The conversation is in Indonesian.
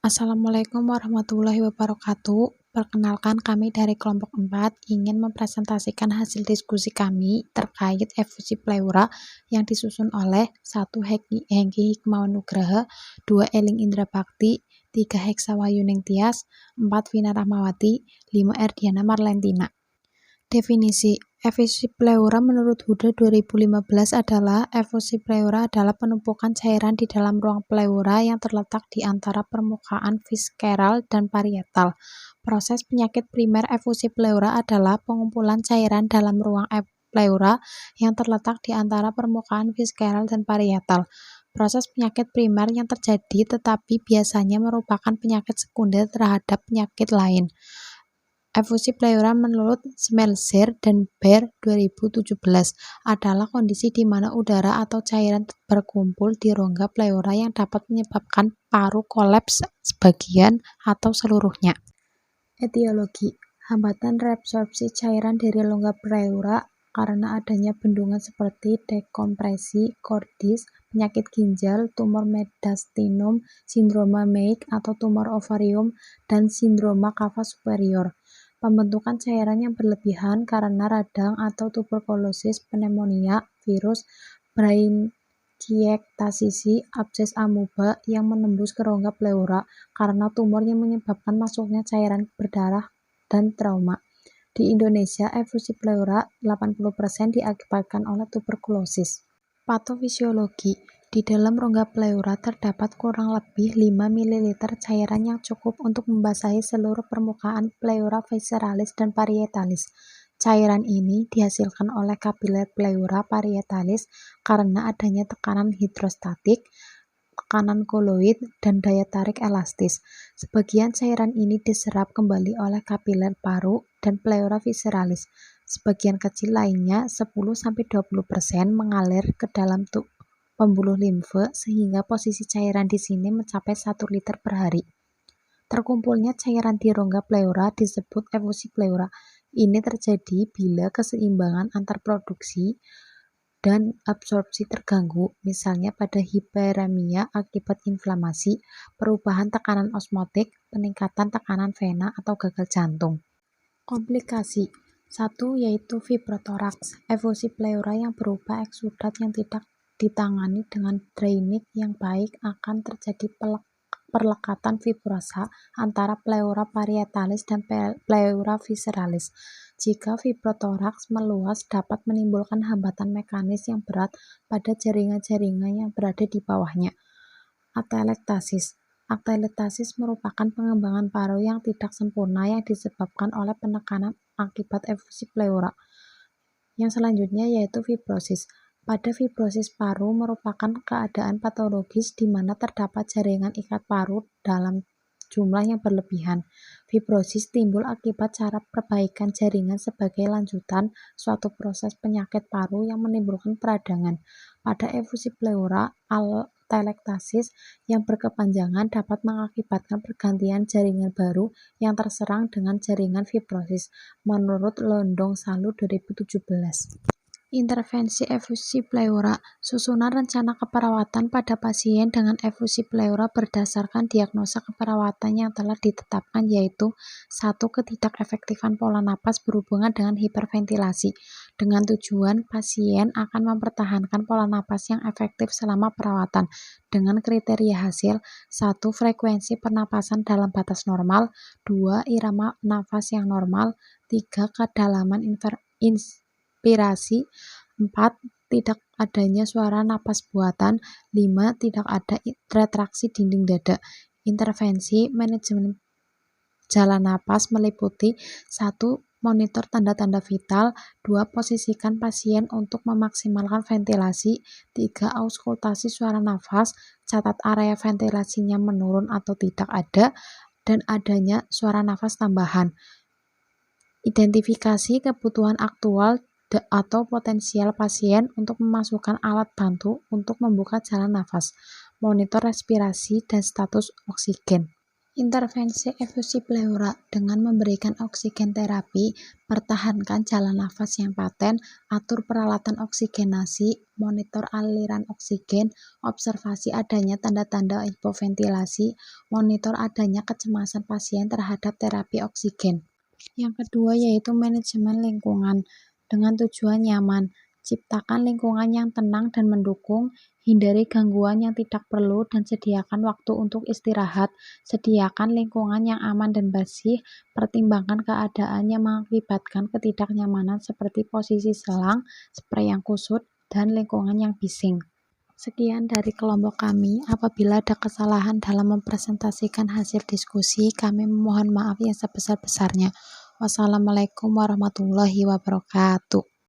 Assalamualaikum warahmatullahi wabarakatuh. Perkenalkan, kami dari kelompok 4 ingin mempresentasikan hasil diskusi kami terkait efusi pleura yang disusun oleh 1. Hengki Hikmawan Nugraha, 2. Eling Indra Bakti, 3. Heksawayu Ningtyas, 4. Vina Rahmawati, 5. Erdiana Marlentina. Definisi efusi pleura menurut Huda 2015 adalah efusi pleura adalah penumpukan cairan di dalam ruang pleura yang terletak di antara permukaan visceral dan parietal. Proses penyakit primer efusi pleura adalah pengumpulan cairan dalam ruang pleura yang terletak di antara permukaan visceral dan parietal. Proses penyakit primer yang terjadi tetapi biasanya merupakan penyakit sekunder terhadap penyakit lain. Efusi pleura menurut Schmelzer dan Baer 2017 adalah kondisi di mana udara atau cairan berkumpul di rongga pleura yang dapat menyebabkan paru kolaps sebagian atau seluruhnya. Etiologi: hambatan reabsorpsi cairan dari rongga pleura karena adanya bendungan seperti dekompresi kordis, penyakit ginjal, tumor mediastinum, sindroma Meigs atau tumor ovarium, dan sindroma kava superior. Pembentukan cairan yang berlebihan karena radang atau tuberkulosis, pneumonia, virus, bronkiektasisi, abses amuba yang menembus ke rongga pleura karena tumor yang menyebabkan masuknya cairan berdarah dan trauma. Di Indonesia, efusi pleura 80% diakibatkan oleh tuberkulosis. Patofisiologi: di dalam rongga pleura terdapat kurang lebih 5 ml cairan yang cukup untuk membasahi seluruh permukaan pleura visceralis dan parietalis. Cairan ini dihasilkan oleh kapiler pleura parietalis karena adanya tekanan hidrostatik, tekanan koloid, dan daya tarik elastis. Sebagian cairan ini diserap kembali oleh kapiler paru dan pleura visceralis. Sebagian kecil lainnya 10-20% mengalir ke dalam pembuluh limfe sehingga posisi cairan di sini mencapai 1 liter per hari. Terkumpulnya cairan di rongga pleura disebut efusi pleura. Ini terjadi bila keseimbangan antar produksi dan absorpsi terganggu, misalnya pada hiperemia akibat inflamasi, perubahan tekanan osmotik, peningkatan tekanan vena, atau gagal jantung. Komplikasi: 1. Yaitu fibrotoraks, efusi pleura yang berupa eksudat yang tidak ditangani dengan draining yang baik akan terjadi perlekatan fibrosa antara pleura parietalis dan pleura visceralis. Jika fibrotoraks meluas dapat menimbulkan hambatan mekanis yang berat pada jaringan-jaringan yang berada di bawahnya. Atelektasis: atelektasis merupakan pengembangan paru yang tidak sempurna yang disebabkan oleh penekanan akibat efusi pleura. Yang selanjutnya yaitu fibrosis. Pada fibrosis paru merupakan keadaan patologis di mana terdapat jaringan ikat paru dalam jumlah yang berlebihan. Fibrosis timbul akibat cara perbaikan jaringan sebagai lanjutan suatu proses penyakit paru yang menimbulkan peradangan. Pada efusi pleura, atelektasis yang berkepanjangan dapat mengakibatkan pergantian jaringan baru yang terserang dengan jaringan fibrosis, menurut Londong Salu 2017. Intervensi efusi pleura. Susunan rencana keperawatan pada pasien dengan efusi pleura berdasarkan diagnosa keperawatan yang telah ditetapkan yaitu 1. Ketidakefektifan pola napas berhubungan dengan hiperventilasi dengan tujuan pasien akan mempertahankan pola napas yang efektif selama perawatan dengan kriteria hasil 1. Frekuensi pernapasan dalam batas normal, 2. Irama nafas yang normal, 3. Kedalaman inspirasi, 4. Tidak adanya suara napas buatan, 5. Tidak ada retraksi dinding dada. Intervensi manajemen jalan napas meliputi 1. Monitor tanda-tanda vital, 2. Posisikan pasien untuk memaksimalkan ventilasi, 3. Auskultasi suara nafas, catat area ventilasinya menurun atau tidak ada, dan adanya suara nafas tambahan. Identifikasi kebutuhan aktual atau potensial pasien untuk memasukkan alat bantu untuk membuka jalan nafas, monitor respirasi dan status oksigen. Intervensi efusi pleura dengan memberikan oksigen terapi, pertahankan jalan nafas yang paten, atur peralatan oksigenasi, monitor aliran oksigen, observasi adanya tanda-tanda hipoventilasi, monitor adanya kecemasan pasien terhadap terapi oksigen. Yang kedua yaitu manajemen lingkungan dengan tujuan nyaman. Ciptakan lingkungan yang tenang dan mendukung, hindari gangguan yang tidak perlu dan sediakan waktu untuk istirahat. Sediakan lingkungan yang aman dan bersih, pertimbangkan keadaan yang mengakibatkan ketidaknyamanan seperti posisi selang, spray yang kusut, dan lingkungan yang bising. Sekian dari kelompok kami. Apabila ada kesalahan dalam mempresentasikan hasil diskusi, kami memohon maaf yang sebesar-besarnya. Wassalamualaikum warahmatullahi wabarakatuh.